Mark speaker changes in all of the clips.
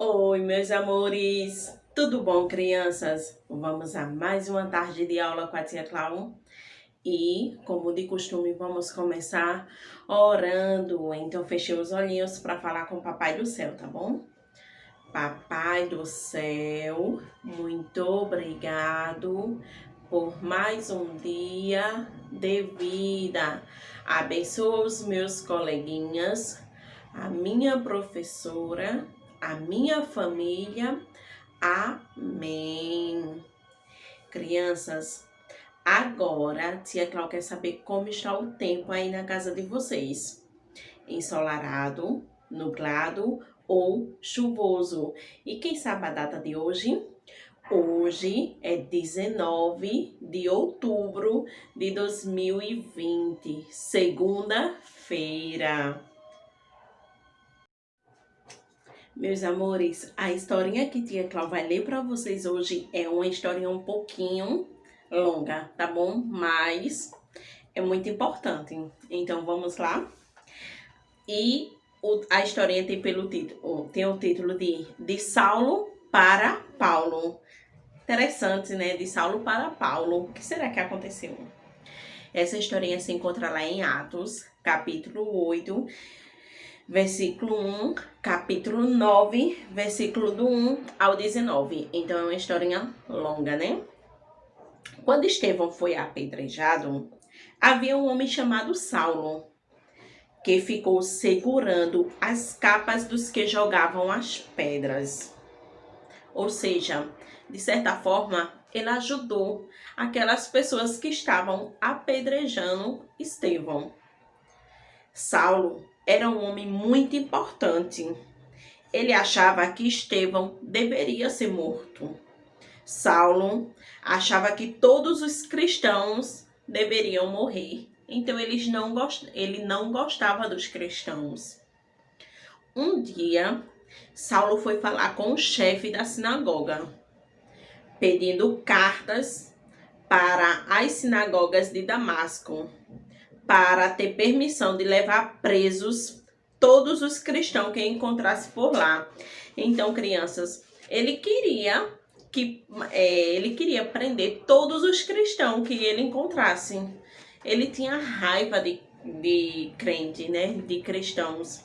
Speaker 1: Oi, meus amores! Tudo bom, crianças? Vamos a mais uma tarde de aula com a tia Clau. E, como de costume, vamos começar orando. Então, fechei os olhinhos para falar com o Papai do Céu, tá bom? Papai do Céu, muito obrigado por mais um dia de vida. Abençoa os meus coleguinhas, a minha professora, a minha família. Amém. Crianças, agora tia Clau quer saber como está o tempo aí na casa de vocês. Ensolarado, nublado ou chuvoso? E quem sabe a data de hoje? Hoje é 19 de outubro de 2020, segunda-feira. Meus amores, a historinha que tia Clau vai ler para vocês hoje é uma historinha um pouquinho longa, tá bom? Mas é muito importante. Então vamos lá? E a historinha tem o título de Saulo para Paulo. Interessante, né? De Saulo para Paulo. O que será que aconteceu? Essa historinha se encontra lá em Atos, capítulo 8, versículo 1, capítulo 9, versículo do 1 ao 19. Então é uma historinha longa, né? Quando Estevão foi apedrejado, havia um homem chamado Saulo, que ficou segurando as capas dos que jogavam as pedras. Ou seja, de certa forma, ele ajudou aquelas pessoas que estavam apedrejando Estevão. Saulo era um homem muito importante. Ele achava que Estevão deveria ser morto. Saulo achava que todos os cristãos deveriam morrer. Então ele não gostava dos cristãos. Um dia, Saulo foi falar com o chefe da sinagoga, pedindo cartas para as sinagogas de Damasco, para ter permissão de levar presos todos os cristãos que encontrasse por lá. Então, crianças, ele queria prender todos os cristãos que ele encontrasse. Ele tinha raiva de crente, né? De cristãos.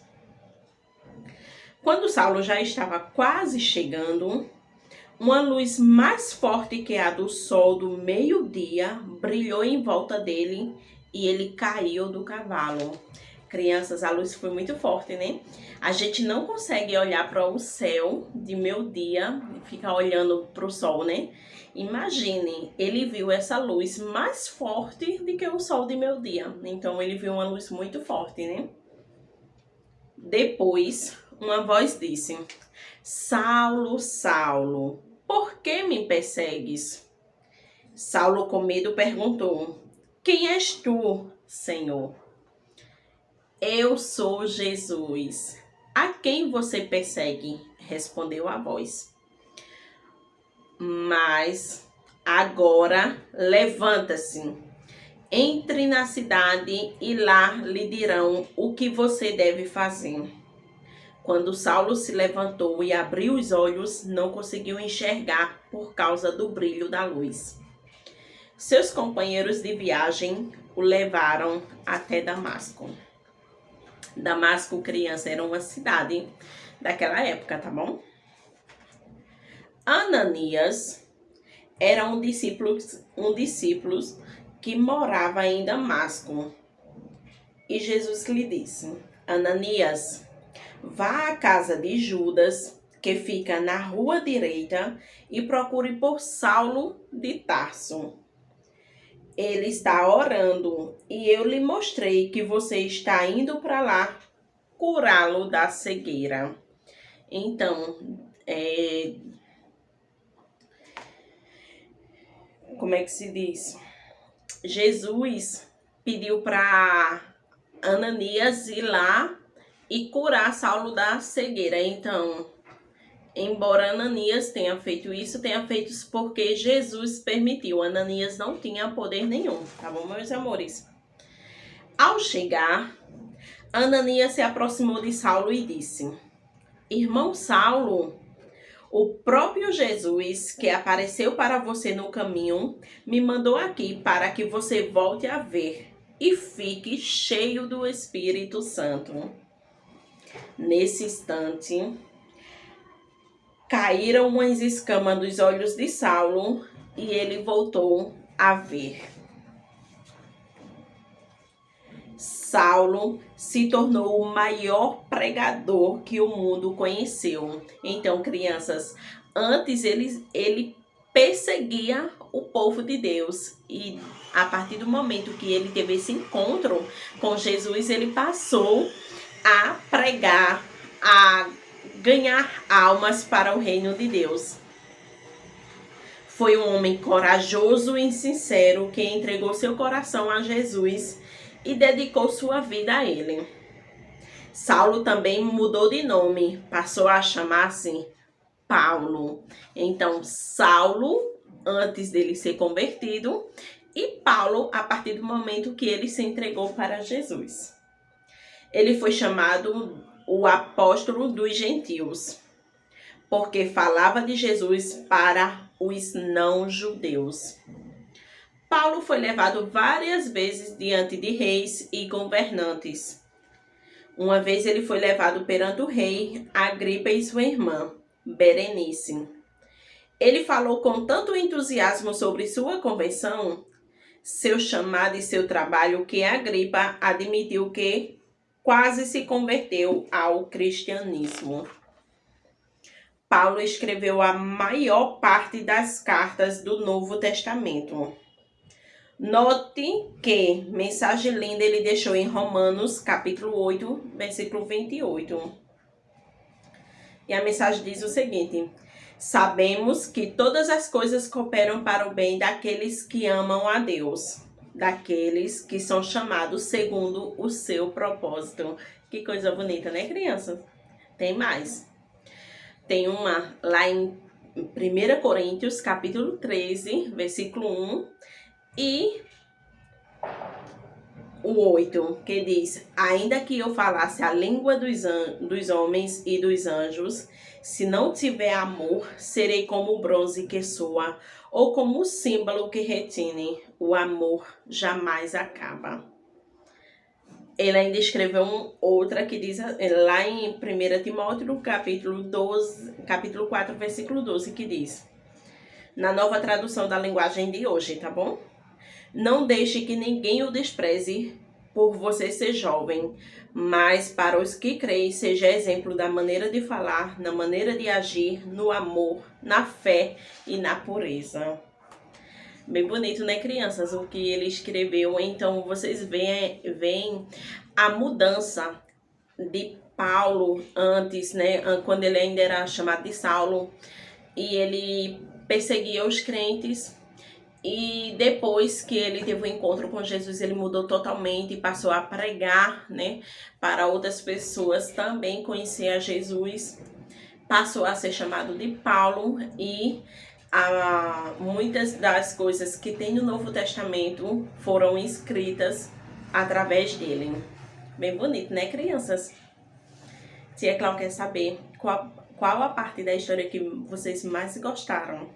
Speaker 1: Quando Saulo já estava quase chegando, uma luz mais forte que a do sol do meio-dia brilhou em volta dele e ele caiu do cavalo. Crianças, a luz foi muito forte, né? A gente não consegue olhar para o céu de meio-dia e ficar olhando para o sol, né? Imagine, ele viu essa luz mais forte do que o sol de meio-dia. Então, ele viu uma luz muito forte, né? Depois, uma voz disse: Saulo, Saulo, por que me persegues? Saulo, com medo, perguntou: Quem és tu, Senhor? Eu sou Jesus. A quem você persegue? Respondeu a voz. Mas agora levanta-se, entre na cidade e lá lhe dirão o que você deve fazer. Quando Saulo se levantou e abriu os olhos, não conseguiu enxergar por causa do brilho da luz. Seus companheiros de viagem o levaram até Damasco. Damasco, criança, era uma cidade daquela época, tá bom? Ananias era um discípulo que morava em Damasco. E Jesus lhe disse: Ananias, vá à casa de Judas, que fica na rua direita, e procure por Saulo de Tarso. Ele está orando e eu lhe mostrei que você está indo para lá curá-lo da cegueira. Então, como é que se diz? Jesus pediu para Ananias ir lá e curar Saulo da cegueira. Então, embora Ananias tenha feito isso porque Jesus permitiu. Ananias não tinha poder nenhum, tá bom, meus amores? Ao chegar, Ananias se aproximou de Saulo e disse: Irmão Saulo, O próprio Jesus, que apareceu para você no caminho, me mandou aqui para que você volte a ver e fique cheio do Espírito Santo. Nesse instante, caíram umas escamas dos olhos de Saulo e ele voltou a ver. Saulo se tornou o maior pregador que o mundo conheceu. Então, crianças, antes ele perseguia o povo de Deus. E a partir do momento que ele teve esse encontro com Jesus, ele passou a pregar, a ganhar almas para o reino de Deus. Foi um homem corajoso e sincero que entregou seu coração a Jesus e dedicou sua vida a ele. Saulo também mudou de nome, passou a chamar-se Paulo. Então, Saulo, antes dele ser convertido, e Paulo, a partir do momento que ele se entregou para Jesus. Ele foi chamado o apóstolo dos gentios, porque falava de Jesus para os não-judeus. Paulo foi levado várias vezes diante de reis e governantes. Uma vez ele foi levado perante o rei Agripa e sua irmã, Berenice. Ele falou com tanto entusiasmo sobre sua conversão, seu chamado e seu trabalho, que Agripa admitiu que quase se converteu ao cristianismo. Paulo escreveu a maior parte das cartas do Novo Testamento. Note que mensagem linda ele deixou em Romanos, capítulo 8, versículo 28. E a mensagem diz o seguinte: sabemos que todas as coisas cooperam para o bem daqueles que amam a Deus, daqueles que são chamados segundo o seu propósito. Que coisa bonita, né, crianças? Tem mais. Tem uma lá em 1 Coríntios, capítulo 13, versículo 1. E o 8, que diz: ainda que eu falasse a língua dos homens e dos anjos, se não tiver amor, serei como o bronze que soa, ou como o símbolo que retine. O amor jamais acaba. Ele ainda escreveu outra que diz, lá em 1 Timóteo, capítulo 4, versículo 12, que diz, na nova tradução da linguagem de hoje, tá bom? Não deixe que ninguém o despreze por você ser jovem, mas para os que creem, seja exemplo da maneira de falar, na maneira de agir, no amor, na fé e na pureza. Bem bonito, né, crianças? O que ele escreveu. Então, vocês veem a mudança de Paulo antes, né? Quando ele ainda era chamado de Saulo. E ele perseguia os crentes. E depois que ele teve um encontro com Jesus, ele mudou totalmente e passou a pregar, né, para outras pessoas também conhecer a Jesus. Passou a ser chamado de Paulo e muitas das coisas que tem no Novo Testamento foram escritas através dele. Bem bonito, né, crianças? Tia Cláudia quer saber qual a parte da história que vocês mais gostaram.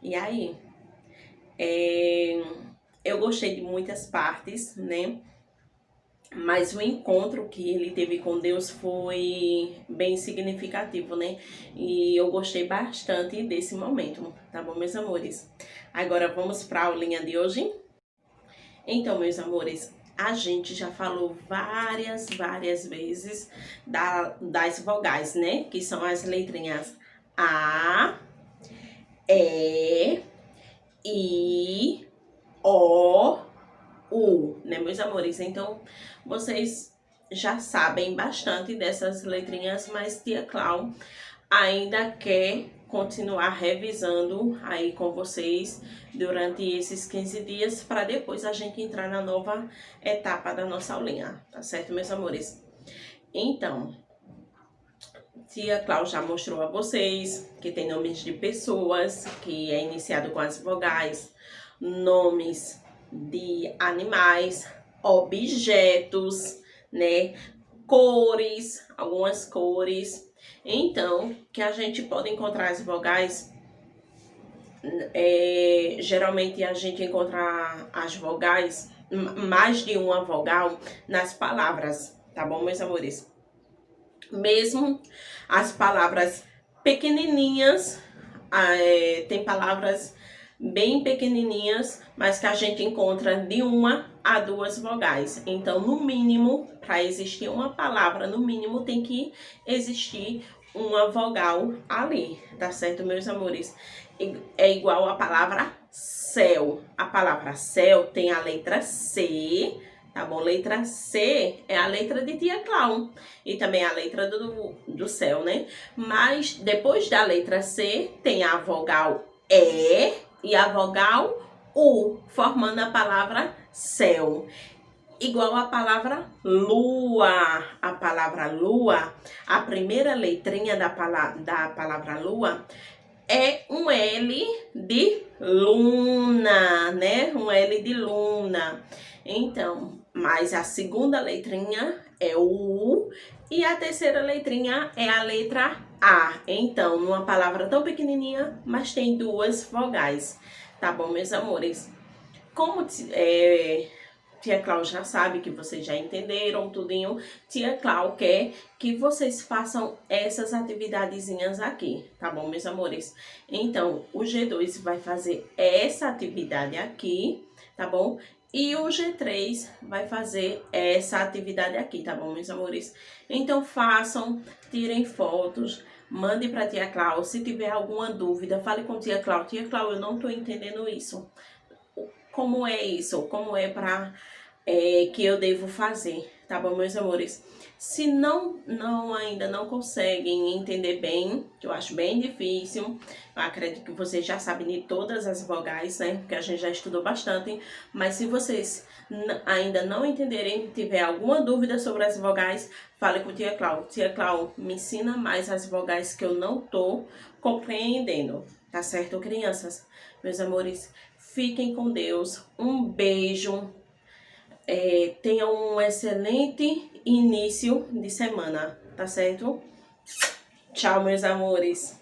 Speaker 1: E aí? Eu gostei de muitas partes, né? Mas o encontro que ele teve com Deus foi bem significativo, né? E eu gostei bastante desse momento, tá bom, meus amores? Agora vamos para a aulinha de hoje? Então, meus amores, a gente já falou várias vezes das vogais, né? Que são as letrinhas A, E, I, O, U, né, meus amores? Então, vocês já sabem bastante dessas letrinhas, mas tia Clau ainda quer continuar revisando aí com vocês durante esses 15 dias, para depois a gente entrar na nova etapa da nossa aulinha, tá certo, meus amores? Então, tia Clau já mostrou a vocês que tem nomes de pessoas, que é iniciado com as vogais, nomes de animais, objetos, né, cores, algumas cores, Então, que a gente pode encontrar as vogais, geralmente a gente encontra as vogais, mais de uma vogal nas palavras, tá bom, meus amores? Mesmo as palavras pequenininhas, tem palavras bem pequenininhas, mas que a gente encontra de uma a duas vogais. Então, no mínimo, para existir uma palavra, no mínimo tem que existir uma vogal ali, tá certo, meus amores? É igual a palavra céu. A palavra céu tem a letra C, tá bom? Letra C é a letra de Tia Clau e também a letra do céu, né? Mas depois da letra C tem a vogal E e a vogal U, formando a palavra céu. Igual a palavra lua. A palavra lua, a primeira letrinha da palavra lua é um L de luna, né? Um L de luna. Então, mas a segunda letrinha é o U e a terceira letrinha é a letra A. Então, numa palavra tão pequenininha, mas tem duas vogais. Tá bom, meus amores? Como Tia Clau já sabe que vocês já entenderam tudinho, Tia Clau quer que vocês façam essas atividadezinhas aqui, tá bom, meus amores? Então, o G2 vai fazer essa atividade aqui, tá bom? E o G3 vai fazer essa atividade aqui, tá bom, meus amores? Então, façam, tirem fotos, mande para Tia Clau. Se tiver alguma dúvida, fale com Tia Clau. Tia Clau, eu não tô entendendo isso. Como é isso? Como é que eu devo fazer, tá bom, meus amores? Se ainda não conseguem entender bem, que eu acho bem difícil, eu acredito que vocês já sabem de todas as vogais, né? Porque a gente já estudou bastante. Mas se vocês ainda não entenderem, tiver alguma dúvida sobre as vogais, fale com Tia Clau. Tia Clau, me ensina mais as vogais que eu não tô compreendendo, tá certo, crianças? Meus amores, fiquem com Deus. Um beijo. Tenham um excelente início de semana, tá certo? Tchau, meus amores.